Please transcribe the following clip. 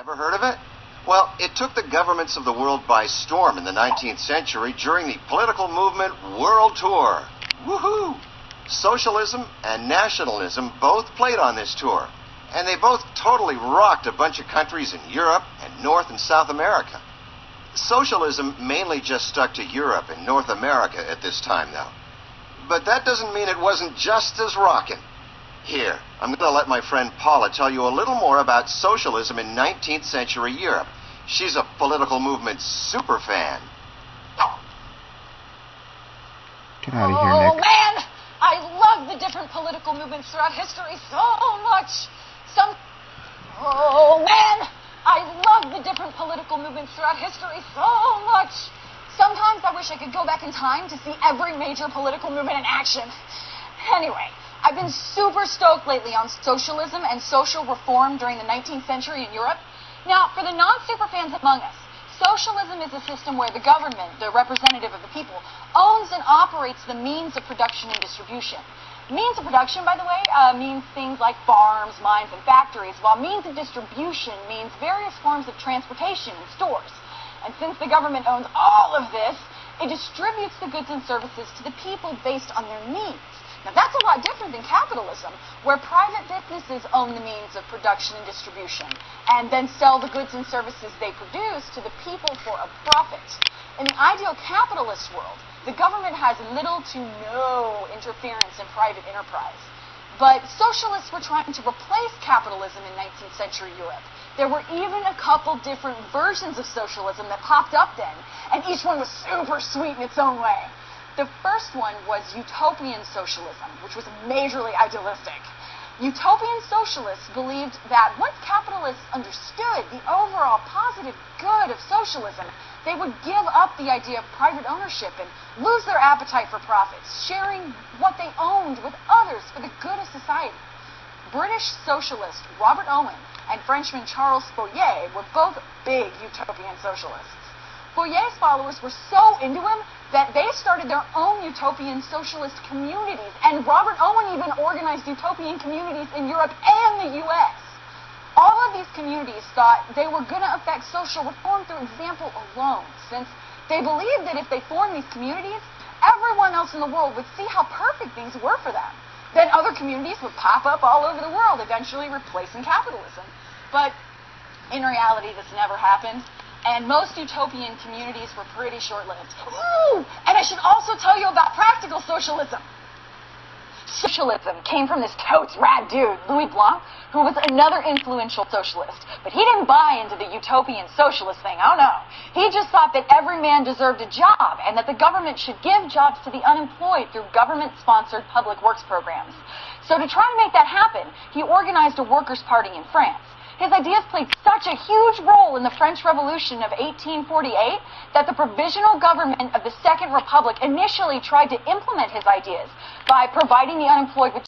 Never heard of it? Well, it took the governments of the world by storm in the 19th century during the political movement World Tour. Woohoo! Socialism and nationalism both played on this tour, and they both totally rocked a bunch of countries in Europe and North and South America. Socialism mainly just stuck to Europe and North America at this time, though. But that doesn't mean it wasn't just as rockin'. Here, I'm going to let my friend Paula tell you a little more about socialism in 19th century Europe. She's a political movement super fan. Get out of here, Nick. Oh, man! I love the different political movements throughout history so much. Oh, man! I love the different political movements throughout history so much. Sometimes I wish I could go back in time to see every major political movement in action. Anyway, I've been super stoked lately on socialism and social reform during the 19th century in Europe. Now, for the non-super fans among us, socialism is a system where the government, the representative of the people, owns and operates the means of production and distribution. Means of production, by the way, means things like farms, mines, and factories, while means of distribution means various forms of transportation and stores. And since the government owns all of this, it distributes the goods and services to the people based on their needs. Now, that's a lot different than capitalism, where private businesses own the means of production and distribution, and then sell the goods and services they produce to the people for a profit. In the ideal capitalist world, the government has little to no interference in private enterprise. But socialists were trying to replace capitalism in 19th century Europe. There were even a couple different versions of socialism that popped up then, and each one was super sweet in its own way. The first one was utopian socialism, which was majorly idealistic. Utopian socialists believed that once capitalists understood the overall positive good of socialism, they would give up the idea of private ownership and lose their appetite for profits, sharing what they owned with others for the good of society. British socialist Robert Owen and Frenchman Charles Fourier were both big utopian socialists. Fourier's followers were so into him that they started their own utopian socialist communities, and Robert Owen even organized utopian communities in Europe and the U.S. All of these communities thought they were going to affect social reform through example alone, since they believed that if they formed these communities, everyone else in the world would see how perfect things were for them. Then other communities would pop up all over the world, eventually replacing capitalism. But in reality, this never happened. And most utopian communities were pretty short-lived. Ooh! And I should also tell you about practical socialism. Socialism came from this totes rad dude, Louis Blanc, who was another influential socialist. But he didn't buy into the utopian socialist thing, oh no. He just thought that every man deserved a job and that the government should give jobs to the unemployed through government-sponsored public works programs. So to try to make that happen, he organized a workers' party in France. His ideas played such a huge role in the French Revolution of 1848 that the provisional government of the Second Republic initially tried to implement his ideas by providing the unemployed with